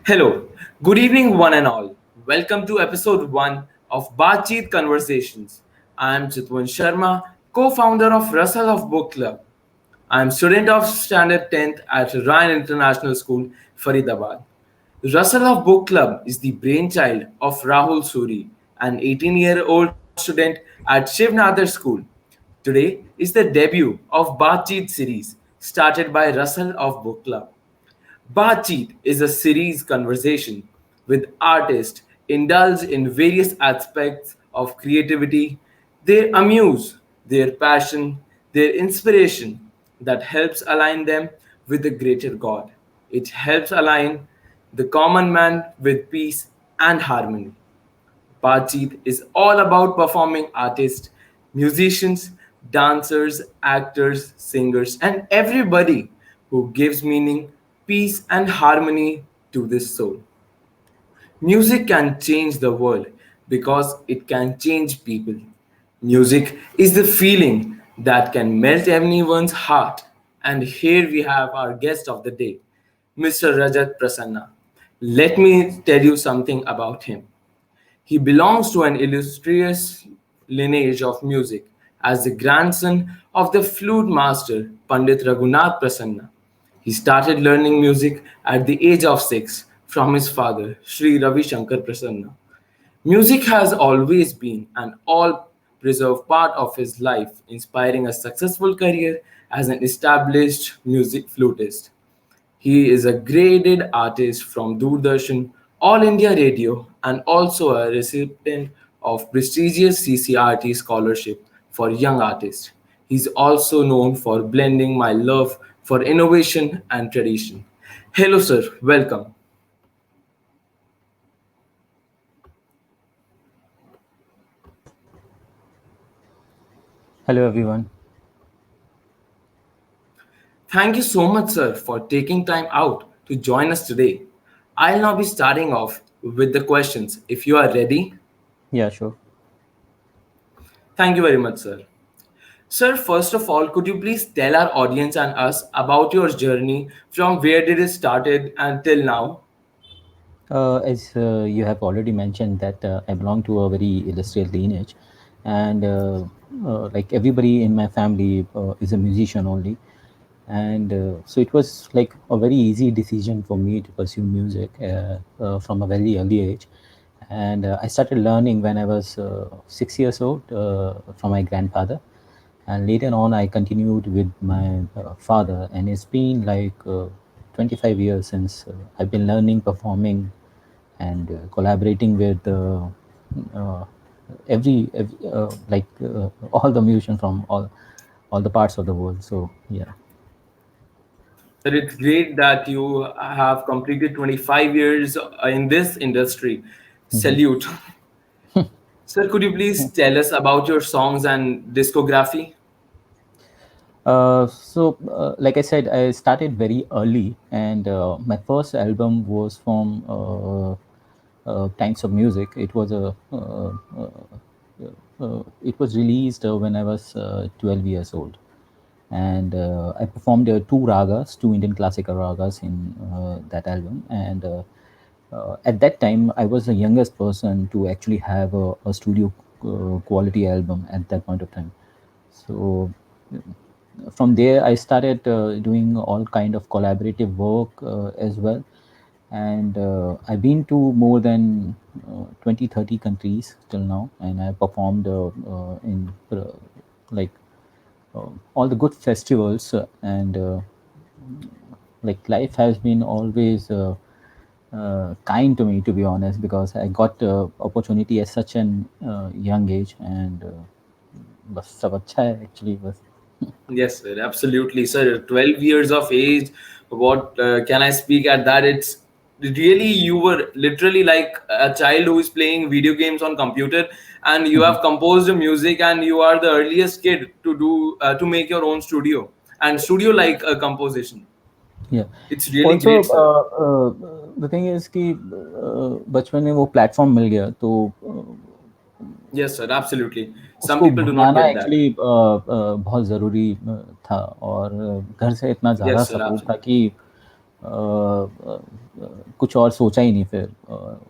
Hello, good evening, one and all. Welcome to episode 1 of Baatcheet Conversations. I am Chitwan Sharma, co founder of Russell of Book Club. I am student of Standard 10th at Ryan International School, Faridabad. Russell of Book Club is the brainchild of Rahul Suri, an 18-year-old student at Shiv Nadar School. Today is the debut of Baatcheet series started by Russell of Book Club. Baatcheet is a series conversation with artists indulge in various aspects of creativity, their amuse, their passion, their inspiration that helps align them with the greater God. It helps align the common man with peace and harmony. Baatcheet is all about performing artists, musicians, dancers, actors, singers, and everybody who gives meaning, peace, and harmony to this soul. Music can change the world because it can change people. Music is the feeling that can melt anyone's heart. And here we have our guest of the day, Mr. Rajat Prasanna. Let me tell you something about him. He belongs to an illustrious lineage of music as the grandson of the flute master Pandit Raghunath Prasanna. He started learning music at the age of 6 from his father, Sri Ravi Shankar Prasanna. Music has always been an all preserved part of his life, inspiring a successful career as an established music flutist. He is a graded artist from Doordarshan, All India Radio, and also a recipient of prestigious CCRT scholarship for young artists. He's also known for blending my love for innovation and tradition. Hello, sir. Welcome. Hello, everyone. Thank you so much, sir, for taking time out to join us today. I'll now be starting off with the questions. If you are ready, Yeah, sure. thank you very much, sir. Sir, first of all, could you please tell our audience and us about your journey from where did it started until now? As you have already mentioned that I belong to a very illustrious lineage, and like everybody in my family is a musician only, and so it was like a very easy decision for me to pursue music from a very early age, and I started learning when I was 6 years old from my grandfather, and later on I continued with my father, and it's been like 25 years since I've been learning, performing, and collaborating with uh, every all the musicians from all the parts of the world. So yeah. Sir, it's great that you have completed 25 years in this industry. Mhm. Salute. Sir, could you please tell us about your songs and discography? Like I said, I started very early, and my first album was from Times of Music. It was released when I was 12 years old, and I performed two ragas, two Indian classical ragas in that album. And at that time, I was the youngest person to actually have a studio quality album at that point of time. So from there, I started doing all kind of collaborative work as well, and I've been to more than 20 30 countries till now, and I performed in like all the good festivals, and like life has been always kind to me, to be honest, because I got opportunity at such an young age, and बस सब अच्छा है actually बस. Yes, sir, absolutely, sir. 12 years of age. What can I speak at that? It's really you were literally like a child who is playing video games on computer, and you Mhm. have composed the music, and you are the earliest kid to do to make your own studio and studio like a composition. Yeah. It's really Also, great, sir. the thing is कि बचपन में वो platform मिल गया तो Yes, sir, absolutely. Some उसको people do not banana get that. Actually बहुत ज़रूरी था, और घर से इतना ज़्यादा Yes, sir, सपोर्ट था absolutely. कि कुछ और सोचा ही नहीं फिर।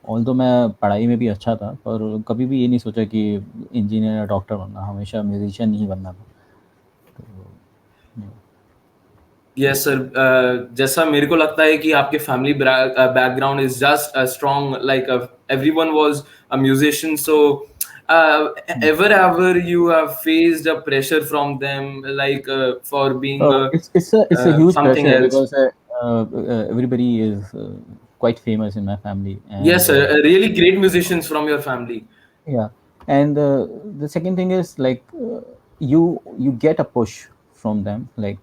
ऑल्दो मैं पढ़ाई में भी अच्छा था, पर कभी भी ये नहीं सोचा कि इंजीनियर या डॉक्टर बनना, हमेशा म्यूजिशियन ही बनना था। यस सर, जैसा मेरे को लगता है कि आपके family background is just strong, like everyone was a musician, so ever you have faced a pressure from them, like for being It's a huge something pressure else? because everybody is quite famous in my family, Yes and sir, really great musicians from your family. yeah. And the second thing is like you get a push from them. Like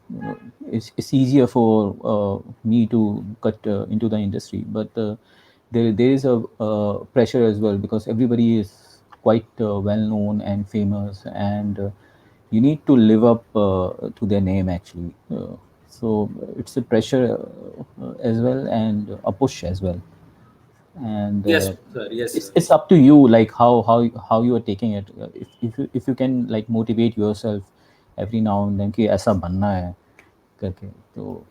it's easier for me to cut into the industry, but there is a pressure as well because everybody is quite well known and famous, and you need to live up to their name actually. So it's a pressure as well, and a push as well. And Yes sir, yes sir. it's up to you, like how you are taking it. If you can like motivate yourself every now and then कि ऐसा बनना है करके, तो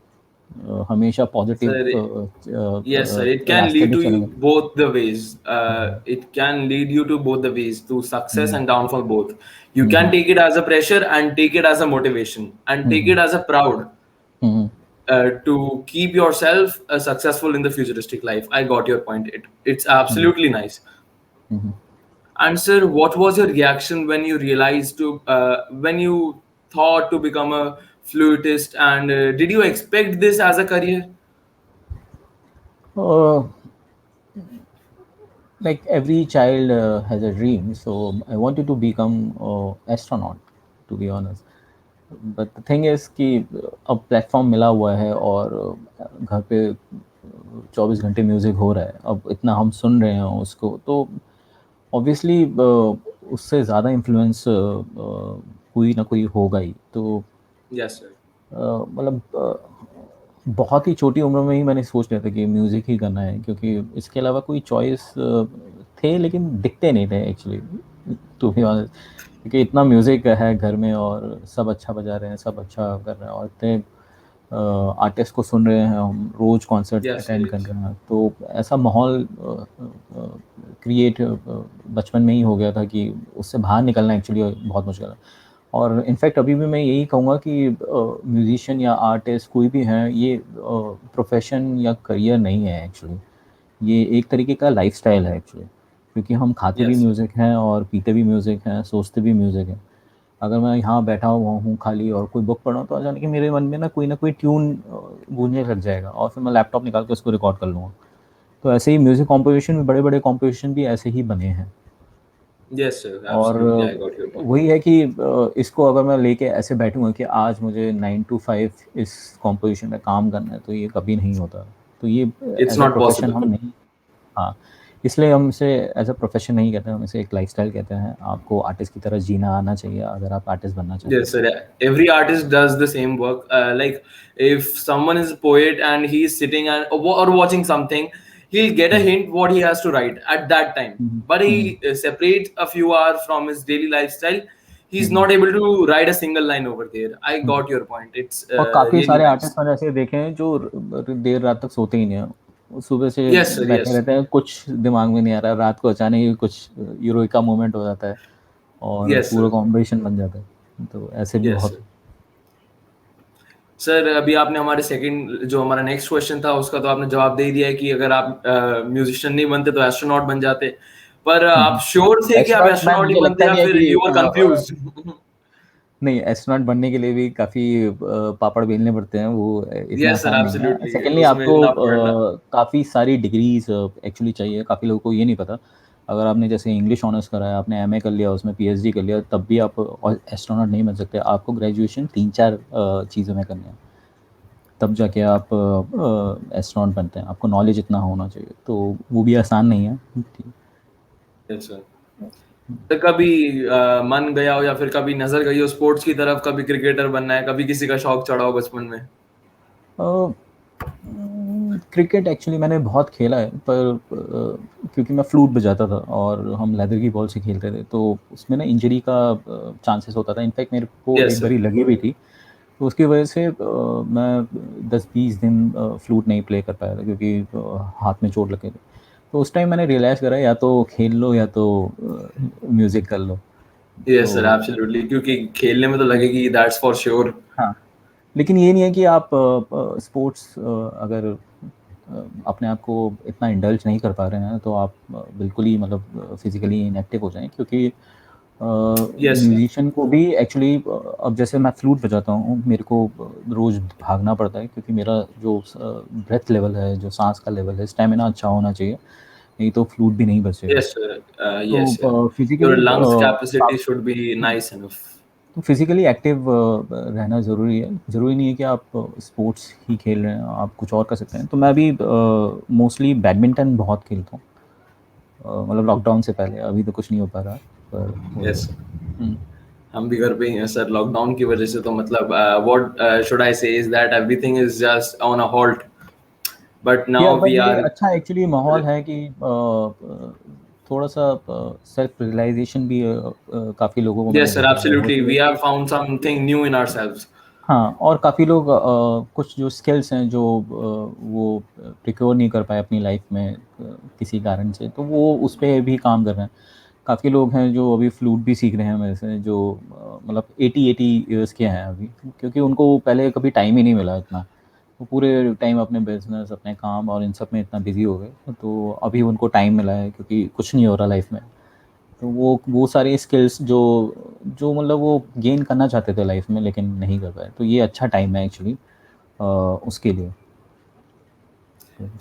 हमेशा positive Sir, yes, sir. It can रास्ते lead पे to you चलेंगे। both the ways. It can lead you to both the ways, to success and downfall both. You can take it as a pressure and take it as a motivation and take it as a proud to keep yourself successful in the futuristic life. I got your point. It's absolutely nice. And sir, what was your reaction when you realized when you thought to become a flutist, and did you expect this as a career? uh, like every child has a dream, so I wanted to become astronaut, to be honest. But the thing is कि अब platform मिला हुआ है और घर पे 24 घंटे music हो रहा है, अब इतना हम सुन रहे हैं उसको, तो ऑब्वियसली उससे ज़्यादा इन्फ्लुएंस कोई ना कोई होगा ही। तो Yes, sir. मतलब बहुत ही छोटी उम्र में ही मैंने सोच लिया था कि म्यूज़िक ही करना है, क्योंकि इसके अलावा कोई चॉइस थे लेकिन दिखते नहीं थे एक्चुअली, टू बी ऑनेस्ट। क्योंकि इतना म्यूज़िक है घर में और सब अच्छा बजा रहे हैं, सब अच्छा कर रहे हैं, और इतने आर्टिस्ट को सुन रहे हैं, हम रोज़ कॉन्सर्ट Yes, sir. अटेंड कर Yes. रहे हैं, तो ऐसा माहौल क्रिएट बचपन में ही हो गया था कि उससे बाहर निकलना एक्चुअली बहुत मुश्किल है। और इनफैक्ट अभी भी मैं यही कहूँगा कि म्यूजिशियन या आर्टिस्ट कोई भी हैं, ये प्रोफेशन या करियर नहीं है एक्चुअली, ये एक तरीके का लाइफस्टाइल है एक्चुअली। क्योंकि हम खाते भी Yes, sir. म्यूज़िक हैं और पीते भी म्यूज़िक हैं, सोचते भी म्यूज़िक है। अगर मैं यहाँ बैठा हुआ हूँ खाली और कोई बुक पढ़ रहा हूँ, तो अचानक मेरे मन में ना कोई ट्यून गूंजने लग जाएगा, और फिर मैं लैपटॉप निकाल के उसको रिकॉर्ड कर लूँगा। तो ऐसे ही म्यूज़िक कॉम्पोजिशन भी, बड़े बड़े कॉम्पोजिशन भी ऐसे ही बने हैं। Yes, sir. और Absolutely, I got your point. वही है कि इसको अगर मैं लेके ऐसे बैठूँगा कि आज मुझे 9 to 5 इस कॉम्पोजिशन में काम करना है, तो ये कभी नहीं होता। तो ये It's as a not profession possible. हम नहीं, हाँ, इसलिए हम इसे एज अ प्रोफेशन नहीं कहते हैं, हम इसे एक लाइफस्टाइल कहते हैं। आपको आर्टिस्ट की तरह जीना आना चाहिए अगर आप आर्टिस्ट बनना चाहते Yes, हैं। sir. Every artist does the same work. Like if someone is a poet and he's sitting and or watching something, he'll get a hint what he has to write at that time. But he separates a few hours from his daily lifestyle. He's not able to write a single line over there. I got your point. It's और काफ़ी really सारे nice. Artist मैंने ऐसे देखे हैं जो देर रात तक सोते ही नहीं हैं, वो सुबह से Yes, sir. बैठे Yes. रहते हैं, कुछ दिमाग में नहीं आ रहा, रात को अचानक ही कुछ यूरोइका मोमेंट हो जाता है और Yes, पूरा sir. कॉम्बिनेशन बन जाता है। तो ऐसे भी Yes, बहुत। sir. सर अभी आपने हमारे सेकंड जो हमारा नेक्स्ट क्वेश्चन था उसका तो आपने जवाब दे ही दिया है कि अगर आप म्यूजिशियन नहीं बनते तो एस्ट्रोनॉट बन जाते, पर आप श्योर थे कि आप एस्ट्रोनॉट मैं एस्ट्रोनॉट ही मुझे बनते लगता या नहीं है फिर कि यू आर कंफ्यूज्ड? नहीं, एस्ट्रोनॉट बनने के लिए भी काफ़ी पापड़ बेलने पड़ते हैं, वो इतना यस सर, आसान नहीं है। एब्सोल्युटली, सेकेंडली उसमें आपको इतना पढ़ना। काफ़ी सारी डिग्रीज एक्चुअली चाहिए, काफ़ी लोगों को ये नहीं पता। अगर आपने जैसे इंग्लिश ऑनर्स करा है, आपने एमए कर लिया, उसमें पीएचडी कर लिया, तब भी आप एस्ट्रोनॉट नहीं बन सकते। आपको ग्रेजुएशन 3-4 चीज़ों में करनी है, तब जाके आप एस्ट्रोनॉट बनते हैं। आपको नॉलेज इतना होना चाहिए, तो वो भी आसान नहीं है। ठीक। Yes sir. तो कभी मन गया हो या फिर कभी नजर गई हो स्पोर्ट्स की तरफ, कभी क्रिकेटर बनना है, कभी किसी का शौक चढ़ा हो बचपन में? क्रिकेट एक्चुअली मैंने बहुत खेला है, पर क्योंकि मैं फ्लूट बजाता था और हम लेदर की बॉल से खेलते थे, तो उसमें ना इंजरी का चांसेस होता था। इनफैक्ट मेरे को यस एक सर। बारी लगी भी थी, तो उसकी वजह से मैं 10-20 दिन फ्लूट नहीं प्ले कर पाया था, क्योंकि हाथ में चोट लग गई थी। तो उस टाइम मैंने रियलाइज़ करा, या तो खेल लो या तो म्यूज़िक कर लो। यस सर, तो एब्सोल्युटली, क्योंकि खेलने में तो लगेगी, दैट्स फॉर श्योर। हाँ, लेकिन ये नहीं है कि आप स्पोर्ट्स अगर अपने आप को इतना इंडल्ज नहीं कर पा रहे हैं, तो आप बिल्कुल ही मतलब फिज़िकली इनएक्टिव हो जाएँ, क्योंकि यस सर। म्यूजिशियन को भी एक्चुअली अब जैसे मैं फ्लूट बजाता हूँ, मेरे को रोज़ भागना पड़ता है, क्योंकि मेरा जो ब्रेथ लेवल है, जो सांस का लेवल है, स्टेमिना अच्छा होना चाहिए, नहीं तो फ्लूट भी नहीं बजेगा। Yes, sir. Yes, yeah. तो Your physically lungs capacity should be nice enough. तो फिजिकली एक्टिव रहना ज़रूरी है। ज़रूरी नहीं है कि आप स्पोर्ट्स ही खेल रहे हैं, आप कुछ और कर सकते हैं। तो मैं भी मोस्टली बैडमिंटन बहुत खेलता हूँ, मतलब लॉकडाउन से पहले। अभी तो कुछ नहीं हो पा रहा, पर हो Yes, जाएगा। sir. हुँ। हम भी घर पे ही हैं सर, लॉकडाउन की वजह से तो मतलब व्हाट शुड आई से is that everything is just on a halt, but या नाउ वी पर ये आर। अच्छा एक्चुअली माहौल है कि थोड़ा-सा सेल्फ रियलाइज़ेशन भी काफ़ी लोगों को मैंने यस सर, देखा है एब्सोल्युटली, होती है। We have found something new in ourselves. हाँ, और काफ़ी लोग कुछ जो स्किल्स हैं जो वो प्रिक्योर नहीं कर पाए अपनी लाइफ में किसी कारण से, तो वो उस पे भी काम कर रहे हैं। काफ़ी लोग हैं जो अभी फ्लूट भी सीख रहे हैं मेरे से, जो मतलब 80-80 इयर्स के हैं अभी, क्योंकि उनको पहले कभी टाइम ही नहीं मिला इतना। वो पूरे टाइम अपने बिज़नेस, अपने काम और इन सब में इतना बिज़ी हो गए, तो अभी उनको टाइम मिला है, क्योंकि कुछ नहीं हो रहा लाइफ में। तो वो सारी स्किल्स जो जो मतलब वो गेन करना चाहते थे लाइफ में, लेकिन नहीं कर पाए, तो ये अच्छा टाइम है एक्चुअली उसके लिए।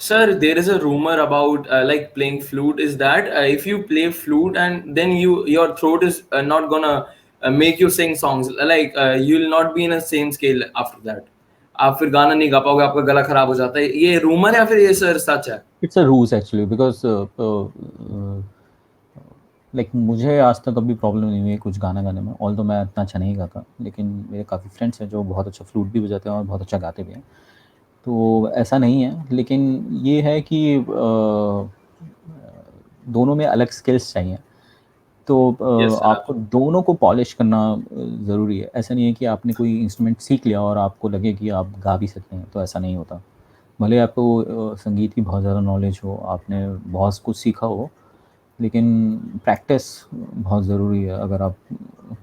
Sir, there is a rumor about like playing flute. Is that if you play flute and then your throat is not gonna make you sing songs, like you'll not be in a same scale after that. आप फिर गाना नहीं गा पाओगे, आपका गला खराब हो जाता है। ये रूमर है या फिर ये सर सच है? It's a rules actually, because like मुझे आज तक कभी प्रॉब्लम नहीं हुई है कुछ गाना गाने में, ऑल्दो मैं इतना अच्छा नहीं गाता, लेकिन मेरे काफ़ी फ्रेंड्स हैं जो बहुत अच्छा फ्लूट भी बजाते हैं और बहुत अच्छा गाते भी हैं। तो ऐसा नहीं है, लेकिन ये है कि दोनों में अलग स्किल्स चाहिए। तो यस सर, आप। आपको दोनों को पॉलिश करना ज़रूरी है। ऐसा नहीं है कि आपने कोई इंस्ट्रूमेंट सीख लिया और आपको लगे कि आप गा भी सकते हैं, तो ऐसा नहीं होता। भले आपको संगीत की बहुत ज़्यादा नॉलेज हो, आपने बहुत कुछ सीखा हो, लेकिन प्रैक्टिस बहुत ज़रूरी है अगर आप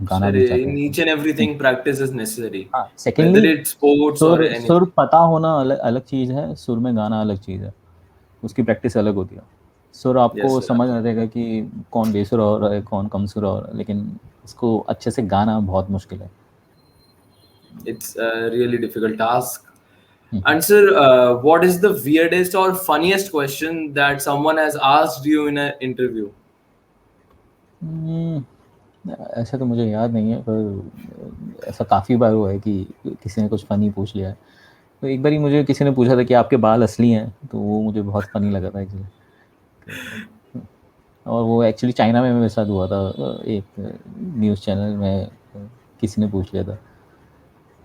गाना सर, भी चाहते in हैं तो। each and hmm. everything practice is necessary, हाँ, whether secondly it's sports or सुर सुर anything. पता होना अलग अलग चीज़ है, सुर में गाना अलग चीज़ है। उसकी प्रैक्टिस अलग होती है। सुर Yes आपको sir, समझ आ जाएगा कि कौन बेसुरा हो रहा है, कौन कम सुरा हो रहा है, लेकिन उसको अच्छे से गाना बहुत मुश्किल है। it's a really difficult task. Hmm, hmm. And sir, what is the weirdest or funniest question that someone has asked you in an interview? उम, ऐसा तो मुझे याद नहीं है, पर ऐसा काफ़ी बार हुआ है कि किसी ने कुछ फ़नी पूछ लिया है। तो एक बारी मुझे किसी ने पूछा था कि आपके बाल असली हैं, तो वो मुझे बहुत फ़नी लगा था एक्चुअली। तो और वो एक्चुअली चाइना में मेरे साथ हुआ था, एक न्यूज़ चैनल में किसी ने पूछ लिया था।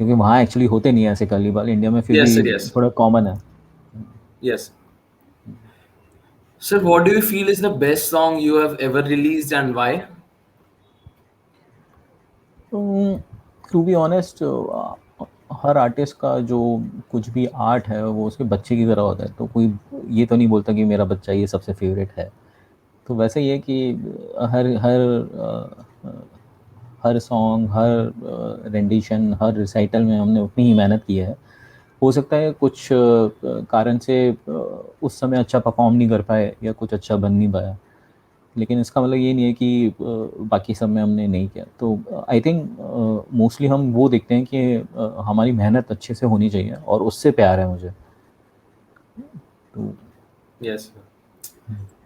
क्योंकि वहाँ एक्चुअली होते नहीं है ऐसे कर्ली बाल, इंडिया में फिर Yes भी sir, yes sir. थोड़ा कॉमन है। Yes. Sir, what do you feel is the best song you have ever released and why? To be honest, हर आर्टिस्ट का जो कुछ भी आर्ट है वो उसके बच्चे की तरह होता है, तो कोई ये तो नहीं बोलता कि मेरा बच्चा ये सबसे फेवरेट है। तो वैसे ही है कि हर हर हर सॉन्ग, हर रेंडिशन, हर रिसाइटल में हमने उतनी ही मेहनत की है। हो सकता है कुछ कारण से उस समय अच्छा परफॉर्म नहीं कर पाए या कुछ अच्छा बन नहीं पाया, लेकिन इसका मतलब ये नहीं है कि बाकी सब में हमने नहीं किया। तो आई थिंक मोस्टली हम वो देखते हैं कि हमारी मेहनत अच्छे से होनी चाहिए, और उससे प्यार है मुझे। तो Yes sir.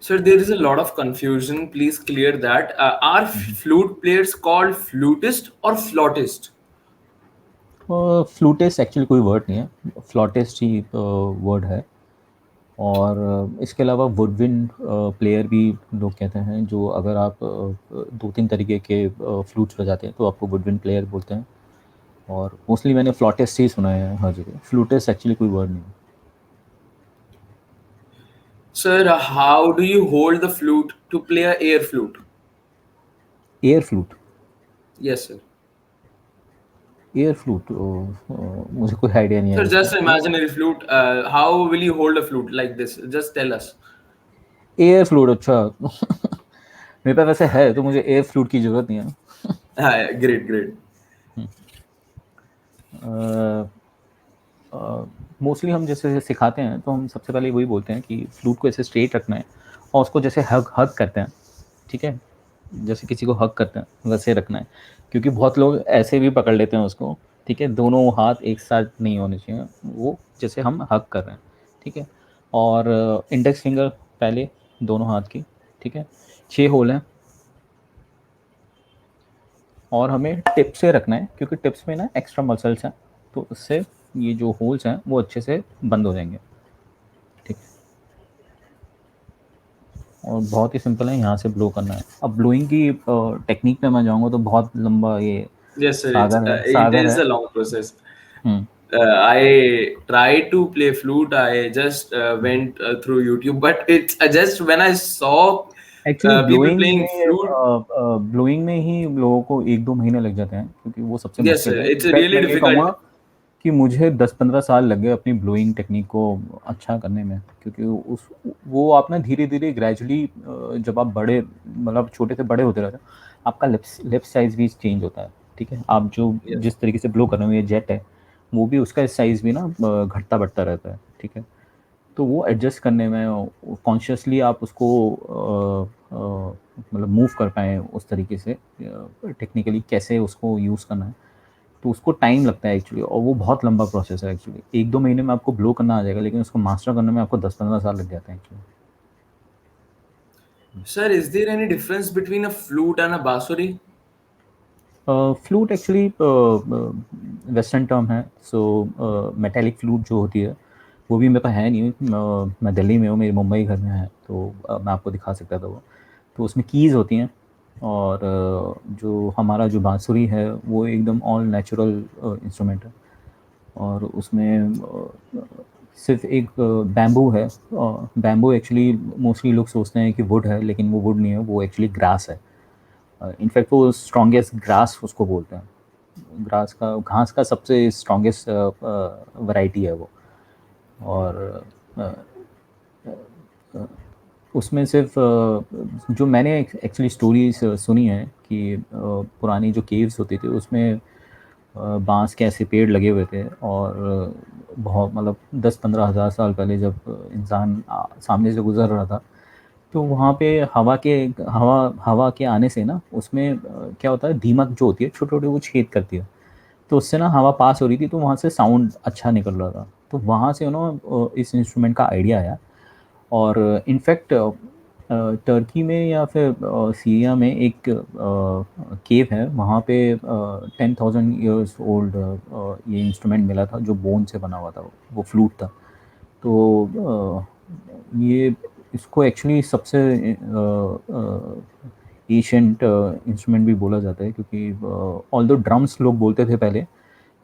Sir, there is a lot of confusion. Please clear that. Are flute players called flutist or flautist? Flautist actually कोई वर्ड नहीं है, फ्लॉटिस्ट ही वर्ड है। और इसके अलावा वुडविंड प्लेयर भी लोग कहते हैं, जो अगर आप 2-3 तरीके के फ्लूट्स बजाते हैं तो आपको वुडविंड प्लेयर बोलते हैं। और मोस्टली मैंने फ्लॉटिस्ट ही सुना है हर जगह, फ्लूटिस्ट एक्चुअली कोई वर्ड नहीं है। Sir, how do you hold the flute to play a air flute? Air flute, Yes sir. Air flute, मुझे कोई आइडिया नहीं है Sir, इसका। just imaginary flute. How will you hold a flute like this? Just tell us. Air flute, अच्छा। मेरे पास वैसे है, तो मुझे एयर फ्लूट की जरूरत नहीं है। Great, great. मोस्टली हम जैसे सिखाते हैं तो हम सबसे पहले वही बोलते हैं कि फ्लूट को ऐसे स्ट्रेट रखना है और उसको जैसे हग हग करते हैं, ठीक है, जैसे किसी को हग करते हैं वैसे रखना है, क्योंकि बहुत लोग ऐसे भी पकड़ लेते हैं उसको, ठीक है, दोनों हाथ एक साथ नहीं होने चाहिए, वो जैसे हम हग कर रहे हैं, ठीक है। और इंडेक्स फिंगर पहले दोनों हाथ की, ठीक है, 6 होल हैं, और हमें टिप से रखना है क्योंकि टिप्स में ना एक्स्ट्रा मसल्स हैं, तो उससे ये जो होल्स हैं वो अच्छे से बंद हो जाएंगे, ठीक है। और बहुत ही सिंपल है, यहाँ से ब्लो करना है। अब ब्लोइंग की टेक्निक पे मैं जाऊँगा तो बहुत लंबा ये Yes, sir. It Sagar is है। a long process. Hmm. I tried to play flute. I just went through YouTube, but it's just when I saw actually people playing flute. Blowing में ही लोगों को 1-2 महीने लग जाते हैं क्योंकि वो सबसे Yes, sir. मुश्किल है। It's इनफैक्ट really मैं ये कहूँगा difficult. कि मुझे 10-15 साल लग गए अपनी ब्लोइंग टेक्निक को अच्छा करने में, क्योंकि उस वो आप ना धीरे धीरे ग्रेजुअली, जब आप बड़े मतलब छोटे से बड़े होते रहते हो, आपका लिप्स साइज भी चेंज होता है, ठीक है। आप जो Yes. जिस तरीके से ब्लो कर रहे हो, ये जेट है, वो भी उसका साइज भी ना घटता बढ़ता रहता है, ठीक है। तो वो एडजस्ट करने में कॉन्शियसली आप उसको मतलब मूव कर पाएँ उस तरीके से, टेक्निकली कैसे उसको यूज़ करना है, तो उसको टाइम लगता है एक्चुअली, और वो बहुत लंबा प्रोसेस है एक्चुअली। 1-2 महीने में आपको ब्लो करना आ जाएगा, लेकिन उसको मास्टर करने में आपको 10-15 साल लग जाते हैं actually. Sir, is there any difference between a flute and a bansuri? Flute actually western term है, सो मेटालिक फ्लूट जो होती है वो भी मेरे पास है नहीं। मैं दिल्ली में हूँ, मेरी मुंबई घर में है, तो मैं आपको दिखा सकता था वो। तो उसमें कीज़ होती हैं, और जो हमारा जो बांसुरी है वो एकदम ऑल नेचुरल इंस्ट्रूमेंट है, और उसमें सिर्फ एक बैम्बू है। बैम्बू एक्चुअली मोस्टली लोग सोचते हैं कि वुड है, लेकिन वो वुड नहीं है, वो एक्चुअली ग्रास है। इनफैक्ट वो स्ट्रॉन्गेस्ट ग्रास उसको बोलते हैं, ग्रास का घास का सबसे स्ट्रॉन्गेस्ट वैरायटी है वो। और अ, उसमें सिर्फ जो मैंने एक्चुअली स्टोरीज सुनी है कि पुरानी जो केव्स होती थी उसमें बांस के ऐसे पेड़ लगे हुए थे, और बहुत मतलब 10-15 हज़ार साल पहले जब इंसान सामने से गुजर रहा था, तो वहाँ पे हवा के आने से ना उसमें क्या होता है, दीमक जो होती है छोटे छोटे वो छेद करती है, तो उससे ना हवा पास हो रही थी, तो वहाँ से साउंड अच्छा निकल रहा था, तो वहाँ से इस इंस्ट्रूमेंट का आइडिया आया। और इनफैक्ट टर्की में या फिर सीरिया में एक केव है, वहाँ पे 10,000 ईयर्स ओल्ड ये इंस्ट्रूमेंट मिला था जो बोन से बना हुआ था, वो फ्लूट था। तो ये इसको एक्चुअली सबसे एशियंट इंस्ट्रूमेंट भी बोला जाता है, क्योंकि ऑल्दो ड्रम्स लोग बोलते थे पहले,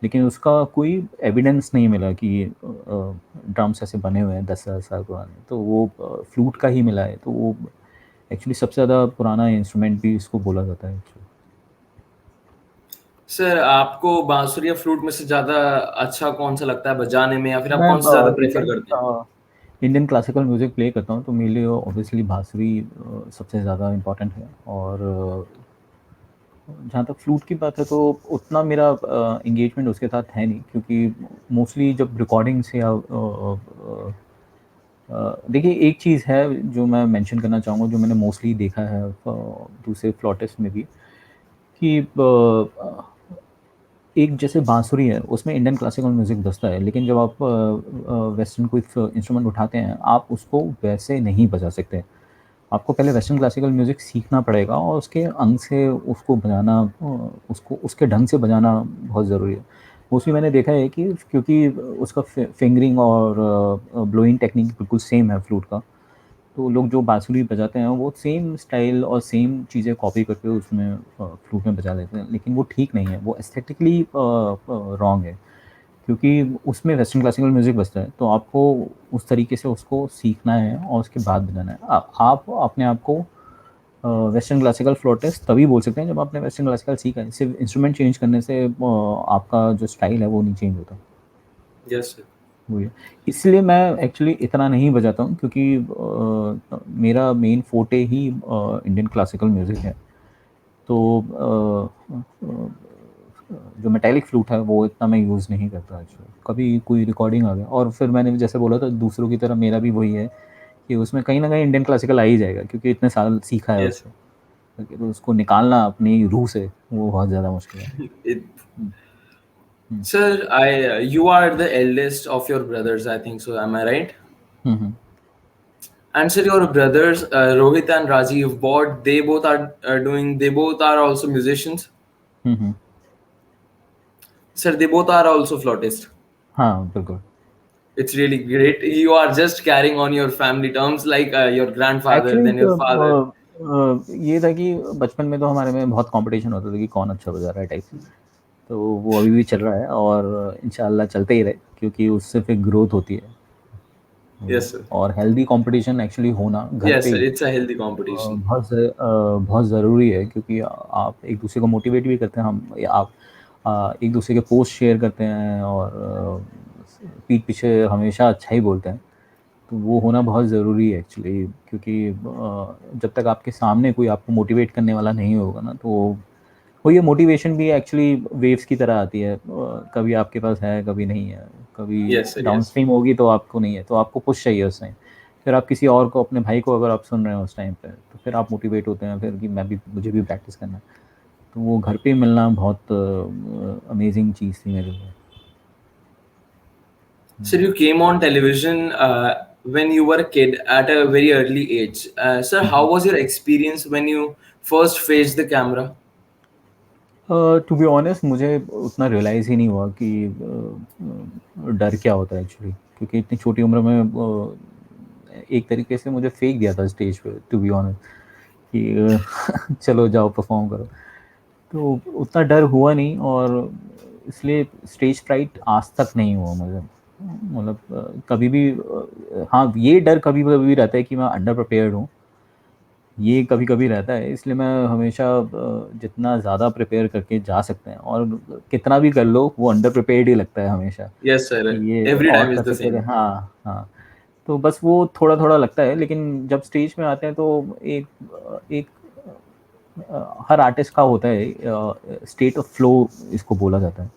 लेकिन उसका कोई एविडेंस नहीं मिला कि ड्रम्स ऐसे बने हुए हैं 10,000 साल पुराने, तो वो फ्लूट का ही मिला है, तो वो एक्चुअली सबसे ज़्यादा पुराना इंस्ट्रूमेंट भी इसको बोला जाता है एक्चुअली। सर, आपको बांसुरी या फ्लूट में से ज़्यादा अच्छा कौन सा लगता है बजाने में, या फिर आप मैं कौन सा ज़्यादा प्रेफर करते हैं? इंडियन क्लासिकल म्यूज़िक प्ले करता हूँ, तो मेरे लिए ऑब्वियसली बांसुरी सबसे ज़्यादा इम्पोर्टेंट है। और जहाँ तक फ्लूट की बात है तो उतना मेरा एंगेजमेंट उसके साथ है नहीं, क्योंकि मोस्टली जब रिकॉर्डिंग्स या देखिए एक चीज़ है जो मैं मेंशन करना चाहूँगा, जो मैंने मोस्टली देखा है दूसरे फ्लॉटिस्ट में भी, कि एक जैसे बांसुरी है उसमें इंडियन क्लासिकल म्यूज़िक बजता है, लेकिन जब आप वेस्टर्न कोई इंस्ट्रूमेंट उठाते हैं आप उसको वैसे नहीं बजा सकते। आपको पहले वेस्टर्न क्लासिकल म्यूज़िक सीखना पड़ेगा, और उसके अंग से उसको बजाना, उसको उसके ढंग से बजाना बहुत ज़रूरी है। मोस्टली मैंने देखा है कि क्योंकि उसका फिंगरिंग और ब्लोइंग टेक्निक बिल्कुल सेम है फ्लूट का, तो लोग जो बांसुरी बजाते हैं वो सेम स्टाइल और सेम चीज़ें कॉपी करके उसमें फ्लूट में बजा लेते हैं, लेकिन वो ठीक नहीं है, वो एस्थेटिकली रॉन्ग है, क्योंकि उसमें वेस्टर्न क्लासिकल म्यूज़िक बजता है, तो आपको उस तरीके से उसको सीखना है और उसके बाद बजाना है। आप अपने आप को वेस्टर्न क्लासिकल फ्लोर टेस्ट तभी बोल सकते हैं जब आपने वेस्टर्न क्लासिकल सीखा है। सिर्फ इंस्ट्रूमेंट चेंज करने से आपका जो स्टाइल है वो नहीं चेंज होता। Yes sir. वही है। इसलिए मैं एक्चुअली इतना नहीं बजाता हूँ, क्योंकि मेरा मेन फोटे ही इंडियन क्लासिकल म्यूज़िक है। तो जो मेटेलिक फ्लूट है वो इतना मैं यूज़ नहीं करता एक्चुअली। कभी कोई रिकॉर्डिंग आ गया, और फिर मैंने जैसे बोला था दूसरों की तरह मेरा भी वही है कि उसमें कहीं ना कहीं इंडियन क्लासिकल आ ही जाएगा, क्योंकि इतने साल सीखा है यस। उसको। तो उसको निकालना अपनी रूह से वो बहुत ज़्यादा मुश्किल है। It, hmm, hmm, sir, I you are the eldest of your brothers, I think so. Am I right? Hmm, And sir, your brothers Rohit and Rajiv, what they both are doing? They both are also musicians. Hmm. Sir, they both are also flautists. हाँ बिल्कुल। It's really great. You are just carrying on your family terms, like your grandfather, actually then your father. ये था कि बचपन में तो हमारे में बहुत कंपटीशन होता था कि कौन अच्छा बजा रहा है टाइप। तो वो अभी भी चल रहा है, और इंशाल्लाह चलते ही रहे, क्योंकि उससे फिर ग्रोथ होती है। Yes, sir. और हेल्दी कंपटीशन एक्चुअली होना घर Yes, पे sir. He It's a healthy competition. बहुत ज़रूरी है, क्योंकि आप एक दूसरे को मोटिवेट भी करते हैं। आप एक दूसरे के पोस्ट शेयर करते हैं, और पीठ पीछे हमेशा अच्छा ही बोलते हैं। तो वो होना बहुत ज़रूरी है एक्चुअली, क्योंकि जब तक आपके सामने कोई आपको मोटिवेट करने वाला नहीं होगा ना, तो वो ये मोटिवेशन भी एक्चुअली वेव्स की तरह आती है। कभी आपके पास है, कभी नहीं है। कभी Yes, sir. Down Yes. Stream होगी तो आपको नहीं है, तो आपको पुश चाहिए उस टाइम। फिर आप किसी और को, अपने भाई को अगर आप सुन रहे हैं उस टाइम पे, तो फिर आप मोटिवेट होते हैं फिर कि मुझे भी प्रैक्टिस करना है। तो वो घर पे मिलना बहुत अमेजिंग चीज़ थी मेरे लिए। Sir, you came on television when you were a kid at a very early age. Sir, how was your experience when you first faced the camera? To be honest मुझे उतना रियलाइज़ ही नहीं हुआ कि डर क्या होता है एक्चुअली, क्योंकि इतनी छोटी उम्र में एक तरीके से मुझे फेंक दिया था स्टेज पे, टू बी ऑनेस्ट, कि चलो जाओ परफॉर्म करो। तो उतना डर हुआ नहीं, और इसलिए स्टेज फ्राइट आज तक नहीं हुआ मुझे। मतलब कभी भी हाँ, ये डर कभी कभी रहता है कि मैं अंडर प्रिपेयर्ड हूँ। ये कभी कभी रहता है, इसलिए मैं हमेशा जितना ज़्यादा प्रिपेयर करके जा सकते हैं, और कितना भी कर लो वो अंडर प्रिपेयर्ड ही लगता है हमेशा, Yes, कि sir. ये Every और time is कर the सकते थे। same. हाँ हाँ। तो बस वो थोड़ा थोड़ा लगता है, लेकिन जब स्टेज में आते हैं तो एक हर आर्टिस्ट का होता है स्टेट ऑफ फ्लो, इसको बोला जाता है,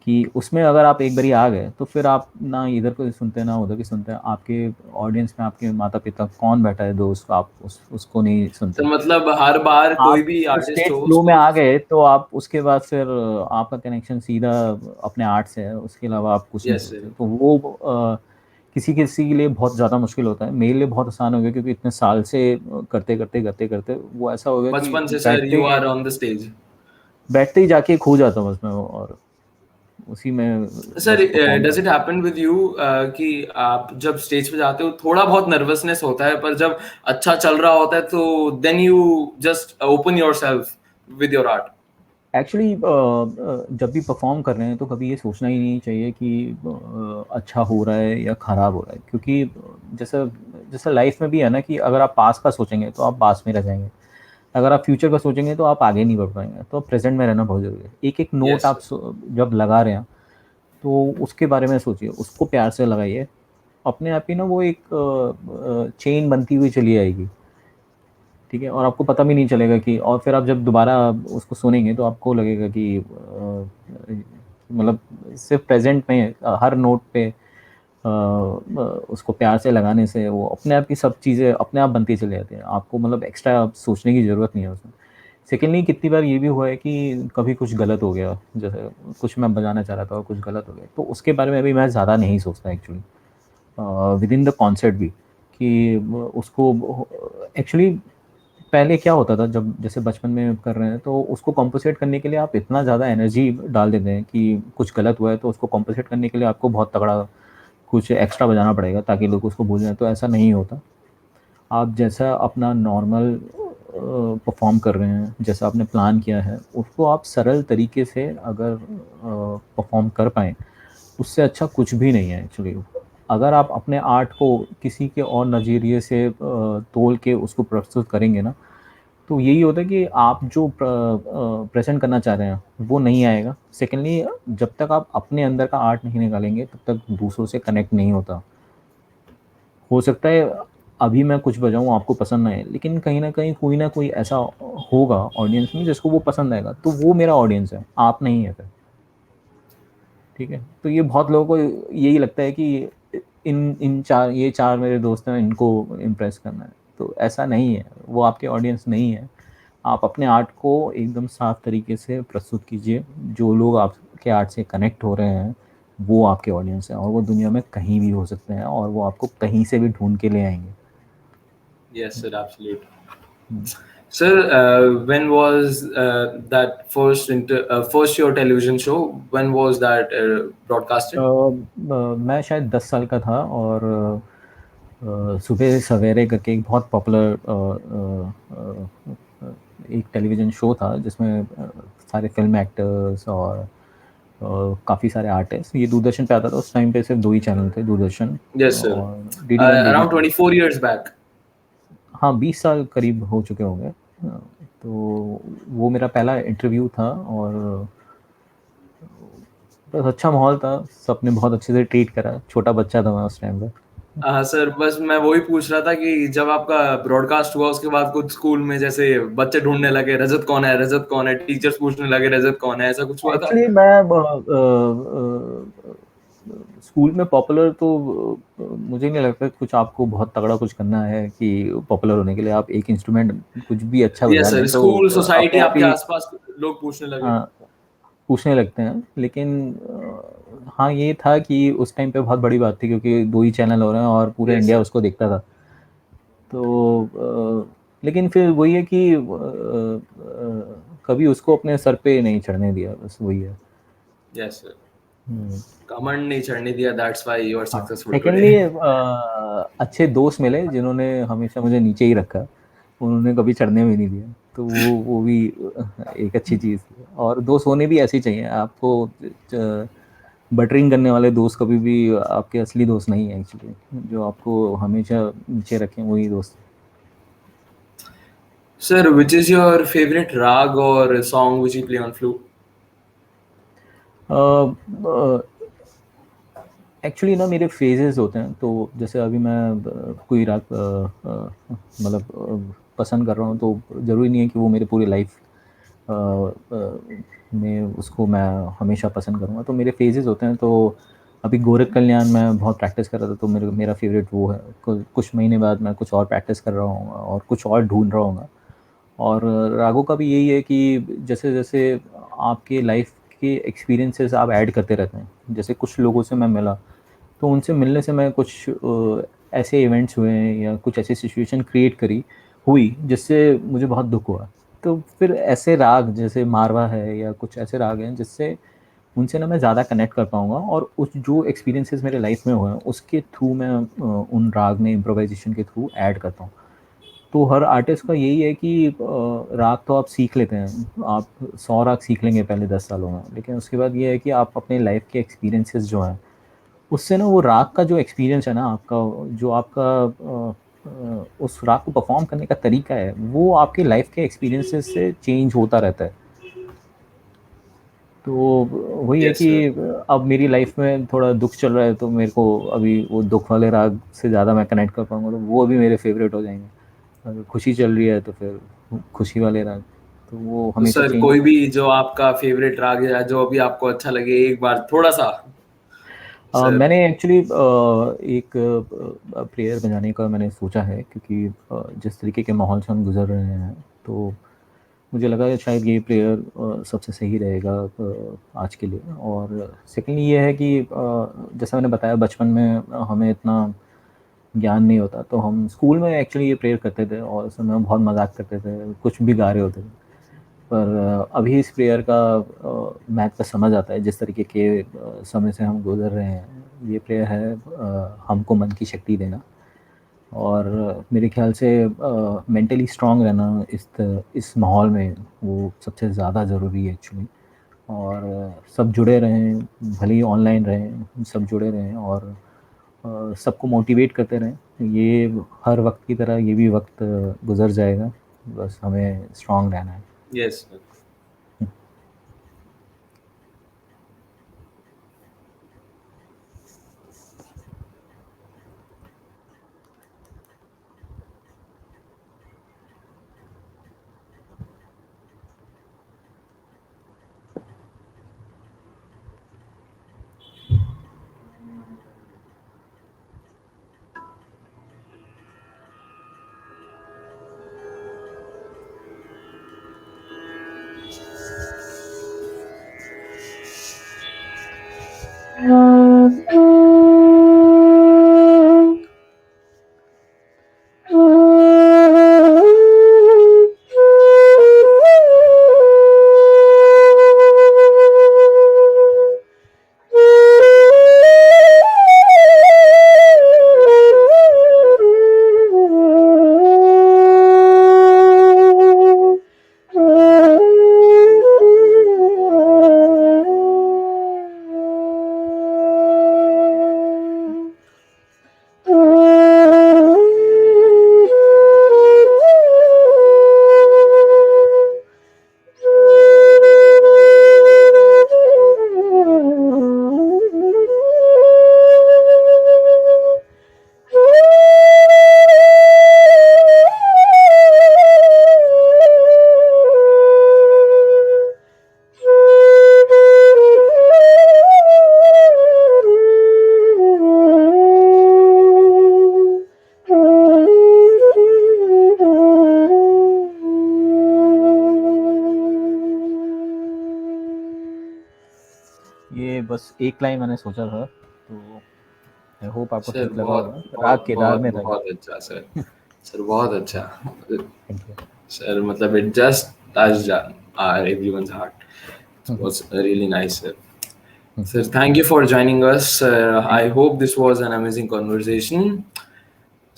कि उसमें अगर आप एक बारी आ गए तो फिर आप ना इधर को सुनते हैं ना उधर की सुनते हैं। आपके ऑडियंस में आपके माता पिता कौन बैठा है, दोस्त, आप उसको नहीं तो सुनते। मतलब हर बार कोई आप भी उस आर्टिस्ट स्टेट हो फ्लो में उसको। आ गए तो आप उसके बाद फिर आपका कनेक्शन सीधा अपने आर्ट से है, उसके अलावा आप कुछ नहीं यस सर। सोचते। तो वो किसी किसी के लिए बहुत ज़्यादा मुश्किल होता है। मेरे लिए बहुत आसान हो गया, क्योंकि इतने साल से करते करते करते करते वो ऐसा हो गया कि बचपन से sir you are on the stage. बैठते ही जाके खो जाता हूँ उसमें, और उसी में सर बस परफॉर्म डज कर। इट हैपन विद यू कि आप जब स्टेज पे जाते हो थोड़ा बहुत नर्वसनेस होता है, पर जब अच्छा चल रहा होता है तो then you just open yourself with your art? Actually जब भी परफॉर्म कर रहे हैं तो कभी ये सोचना ही नहीं चाहिए कि अच्छा हो रहा है या ख़राब हो रहा है, क्योंकि जैसा जैसा लाइफ में भी है ना, कि अगर आप पास का सोचेंगे तो आप पास में रह जाएंगे, अगर आप फ्यूचर का सोचेंगे तो आप आगे नहीं बढ़ पाएंगे। तो प्रेजेंट में रहना बहुत ज़रूरी है। एक एक नोट यस आप सर। जब लगा रहे हैं तो उसके बारे में सोचिए, उसको प्यार से लगाइए। अपने आप ही ना वो एक चेन बनती हुई चली आएगी, ठीक है, और आपको पता भी नहीं चलेगा कि, और फिर आप जब दोबारा उसको सुनेंगे तो आपको लगेगा कि मतलब सिर्फ प्रेजेंट में हर नोट पे उसको प्यार से लगाने से वो अपने आप की सब चीज़ें अपने आप बनती चली जाती हैं। आपको मतलब एक्स्ट्रा सोचने की ज़रूरत नहीं है उसमें। सेकेंडली कितनी बार ये भी हुआ है कि कभी कुछ गलत हो गया, जैसे कुछ मैं बजाना चाह रहा था और कुछ गलत हो गया, तो उसके बारे में भी मैं ज़्यादा नहीं सोचता actually, with in the concert भी, कि उसको एक्चुअली पहले क्या होता था, जब जैसे बचपन में कर रहे हैं तो उसको कॉम्पोसेट करने के लिए आप इतना ज़्यादा एनर्जी डाल देते हैं कि कुछ गलत हुआ है तो उसको कॉम्पोसेट करने के लिए आपको बहुत तगड़ा कुछ एक्स्ट्रा बजाना पड़ेगा ताकि लोग उसको भूल जाएं। तो ऐसा नहीं होता। आप जैसा अपना नॉर्मल परफॉर्म कर रहे हैं, जैसा आपने प्लान किया है, उसको आप सरल तरीके से अगर परफॉर्म कर पाएँ, उससे अच्छा कुछ भी नहीं है एक्चुअली। अगर आप अपने आर्ट को किसी के और नज़रिए से तोल के उसको प्रस्तुत करेंगे ना, तो यही होता है कि आप जो प्रेजेंट करना चाह रहे हैं वो नहीं आएगा। सेकेंडली, जब तक आप अपने अंदर का आर्ट नहीं निकालेंगे तब तक दूसरों से कनेक्ट नहीं होता। हो सकता है अभी मैं कुछ बजाऊँ आपको पसंद ना आए, लेकिन कहीं ना कोई ऐसा होगा ऑडियंस में जिसको वो पसंद आएगा, तो वो मेरा ऑडियंस है, आप नहीं है फिर। ठीक है, तो ये बहुत लोगों को यही लगता है कि इन इन चार ये चार मेरे दोस्त हैं, इनको इम्प्रेस करना है। तो ऐसा नहीं है, वो आपके ऑडियंस नहीं है। आप अपने आर्ट को एकदम साफ तरीके से प्रस्तुत कीजिए। जो लोग आपके आर्ट से कनेक्ट हो रहे हैं वो आपके ऑडियंस हैं, और वो दुनिया में कहीं भी हो सकते हैं, और वो आपको कहीं से भी ढूंढ के ले आएंगे। Yes, sir, absolutely. Hmm. Sir, when was first your television show? When was that broadcasted? मैं शायद 10 साल का था, और सुबह सवेरे करके एक बहुत पॉपुलर एक टेलीविज़न शो था जिसमें सारे फिल्म एक्टर्स और काफ़ी सारे आर्टिस्ट। ये दूरदर्शन पे आता था। उस टाइम पे सिर्फ 2 ही चैनल थे, दूरदर्शन Yes, sir. और DD1, Around DD2। 24 years back. हाँ, 20 साल करीब हो चुके होंगे। तो वो मेरा पहला इंटरव्यू था, और बस अच्छा माहौल था, सबने बहुत अच्छे से ट्रीट करा। छोटा बच्चा था मैं उस टाइम पे। हाँ सर, बस मैं वही पूछ रहा था कि जब आपका ब्रॉडकास्ट हुआ उसके बाद कुछ स्कूल में जैसे बच्चे ढूंढने लगे, रजत कौन है, रजत कौन है, टीचर्स पूछने लगे रजत कौन है, ऐसा कुछ हुआ था? एक्चुअली मैं स्कूल में पॉपुलर तो मुझे नहीं लगता कुछ आपको बहुत तगड़ा कुछ करना है कि पॉपुलर होने के लिए। आप एक इंस्ट्रूमेंट कुछ भी अच्छा बजा यस सर, लें तो स्कूल अपने सोसाइटी आप आपके ही आसपास लोग पूछने लगे। पूछने लगते हैं। लेकिन हाँ, ये था कि उस टाइम पे बहुत बड़ी बात थी, क्योंकि 2 ही चैनल हो रहे हैं और पूरा यस इंडिया सर। उसको देखता था। तो लेकिन फिर वही है कि कभी उसको अपने सर पे नहीं चढ़ने दिया, बस वही है। यस सर, हम्म। कमेंट नहीं चढ़ने दिया, दैट्स व्हाई यू आर हाँ, सक्सेसफुल टुडे। सेकेंडली अच्छे दोस्त मिले जिन्होंने हमेशा मुझे नीचे ही रखा। उन्होंने कभी चढ़ने भी नहीं दिया, तो वो भी एक अच्छी चीज़ थी। और दोस्त होने भी ऐसे ही चाहिए आपको। बटरिंग करने वाले दोस्त कभी भी आपके असली दोस्त नहीं है एक्चुअली। जो आपको हमेशा नीचे रखें वही दोस्त। Sir, which is your favorite rag or song which you play on flute? Actually ना मेरे फेजेस होते हैं। तो जैसे अभी मैं कोई राग मतलब पसंद कर रहा हूँ, तो ज़रूरी नहीं है कि वो मेरे पूरी लाइफ में उसको मैं हमेशा पसंद करूँगा। तो मेरे फेजेस होते हैं। तो अभी गोरख कल्याण मैं बहुत प्रैक्टिस कर रहा था, तो मेरा फेवरेट वो है। कुछ महीने बाद मैं कुछ और प्रैक्टिस कर रहा हूँ और कुछ और ढूंढ रहा हूँ। और रागों का भी यही है कि जैसे जैसे आपके लाइफ के एक्सपीरियंसेस आप ऐड करते रहते हैं। जैसे कुछ लोगों से मैं मिला, तो उनसे मिलने से मैं कुछ ऐसे इवेंट्स हुए हैं या कुछ ऐसी सिचुएशन क्रिएट हुई जिससे मुझे बहुत दुख हुआ। तो फिर ऐसे राग जैसे मारवा है या कुछ ऐसे राग हैं जिससे उनसे ना मैं ज़्यादा कनेक्ट कर पाऊँगा, और उस जो एक्सपीरियंसेस मेरे लाइफ में हुए हैं उसके थ्रू मैं उन राग में इम्प्रोवाइजेशन के थ्रू ऐड करता हूँ। तो हर आर्टिस्ट का यही है कि राग तो आप सीख लेते हैं। आप 100 राग सीख लेंगे पहले 10 सालों में, लेकिन उसके बाद ये है कि आप अपने लाइफ के एक्सपीरियंसेस जो हैं उससे ना वो राग का जो एक्सपीरियंस है ना आपका, जो आपका उस राग को परफॉर्म करने का तरीका है, वो आपके लाइफ के एक्सपीरियंसेस से चेंज होता रहता है। तो वही है Yes कि sir. अब मेरी लाइफ में थोड़ा दुख चल रहा है, तो मेरे को अभी वो दुख वाले राग से ज़्यादा मैं कनेक्ट कर पाऊँगा, तो वो अभी मेरे फेवरेट हो जाएंगे। अगर खुशी चल रही है तो फिर खुशी वाले राग, तो वो तो हमेशा सर, चेंज कोई होते भी जो आपका फेवरेट राग है जो अभी आपको अच्छा लगे, एक बार थोड़ा सा सर। मैंने एक्चुअली एक प्रेयर बजाने का मैंने सोचा है, क्योंकि जिस तरीके के माहौल से हम गुजर रहे हैं, तो मुझे लगा कि शायद ये प्रेयर सबसे सही रहेगा आज के लिए। और सेकेंडली ये है कि जैसा मैंने बताया, बचपन में हमें इतना ज्ञान नहीं होता, तो हम स्कूल में एक्चुअली ये प्रेयर करते थे और उसमें हम बहुत मजाक करते थे, कुछ भी गा रहे होते थे। पर अभी इस प्रेयर का महत्व समझ आता है, जिस तरीके के समय से हम गुजर रहे हैं। ये प्रेयर है हमको मन की शक्ति देना। और मेरे ख्याल से मेंटली स्ट्रांग रहना इस माहौल में वो सबसे ज़्यादा ज़रूरी है एक्चुअली। और सब जुड़े रहें, भले ही ऑनलाइन रहें, सब जुड़े रहें और सबको मोटिवेट करते रहें। ये हर वक्त की तरह ये भी वक्त गुजर जाएगा, बस हमें स्ट्रांग रहना है. Yes. ये बस एक लाइन मैंने सोचा था, तो आई होप आपको सर ठीक लगा बहुत होगा. राग बहुत केदार बहुत में था. बहुत अच्छा सर. सर बहुत अच्छा. Thank you. Sir, matlab it just touched everyone's heart. It was really nice, sir. Sir, thank you for joining us. I hope this was an amazing conversation.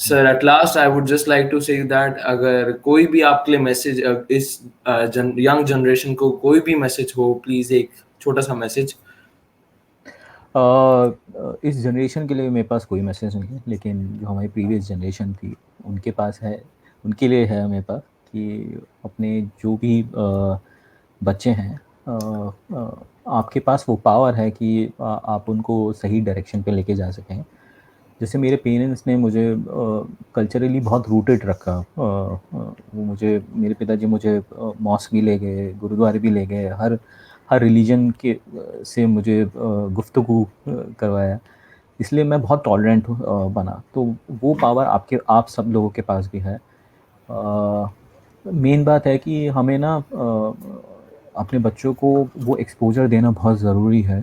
Sir, at last, I would just like to say that अगर कोई भी आपके लिए message इस young generation को कोई भी message हो, प्लीज एक छोटा सा मैसेज. इस जनरेशन के लिए मेरे पास कोई मैसेज नहीं है, लेकिन जो हमारी प्रीवियस जनरेशन थी उनके पास है, उनके लिए है मेरे पास, कि अपने जो भी बच्चे हैं, आपके पास वो पावर है कि आप उनको सही डायरेक्शन पे लेके जा सकें. जैसे मेरे पेरेंट्स ने मुझे कल्चरली बहुत रूटेड रखा. वो मुझे, मेरे पिताजी मुझे मॉस्क भी ले गए, गुरुद्वारे भी ले गए, हर हर रिलीजन के से मुझे गुफ्तगू करवाया. इसलिए मैं बहुत टॉलरेंट बना. तो वो पावर आप सब लोगों के पास भी है. मेन बात है कि हमें ना अपने बच्चों को वो एक्सपोजर देना बहुत ज़रूरी है,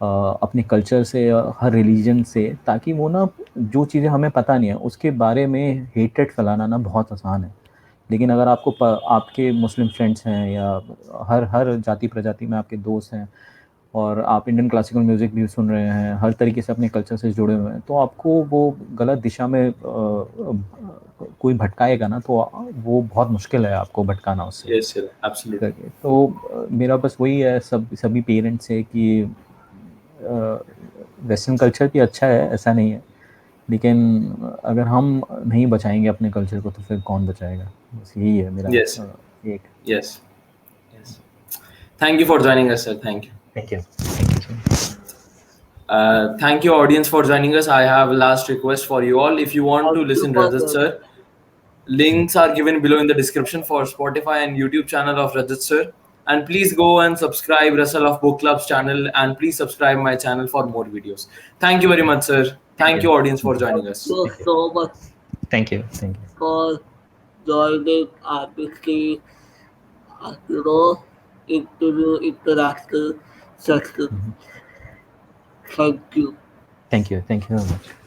अपने कल्चर से, हर रिलीजन से, ताकि वो ना जो चीज़ें हमें पता नहीं है उसके बारे में हेट्रेड फैलाना ना बहुत आसान है. लेकिन अगर आपके मुस्लिम फ्रेंड्स हैं, या हर हर जाति प्रजाति में आपके दोस्त हैं, और आप इंडियन क्लासिकल म्यूज़िक भी सुन रहे हैं, हर तरीके से अपने कल्चर से जुड़े हुए हैं, तो आपको वो गलत दिशा में कोई भटकाएगा ना, तो वो बहुत मुश्किल है आपको भटकाना उससे. Yes, sir. Absolutely. करके. तो मेरा बस वही है सभी पेरेंट्स से कि वेस्टर्न कल्चर भी अच्छा है, ऐसा नहीं है, लेकिन अगर हम नहीं बचाएंगे अपने कल्चर को तो फिर कौन बचाएगा. बस यही है मेरा Yes. एक. Yes. Yes. Thank you for joining us, sir. Thank you. Thank you. Thank you so much. Thank you, audience, for joining us. I have a last request for you all. If you want to listen Rajat sir, links are given below in the description for Spotify and YouTube channel of Rajat sir. And please go and subscribe Russell of Book Club's channel, and please subscribe my channel for more videos. Thank you very much, sir. Thank you, audience, for joining us. Thank you so much Thank you. Thank you. for joining RBC, interview interaction session. Thank you. Thank you. Thank you very much.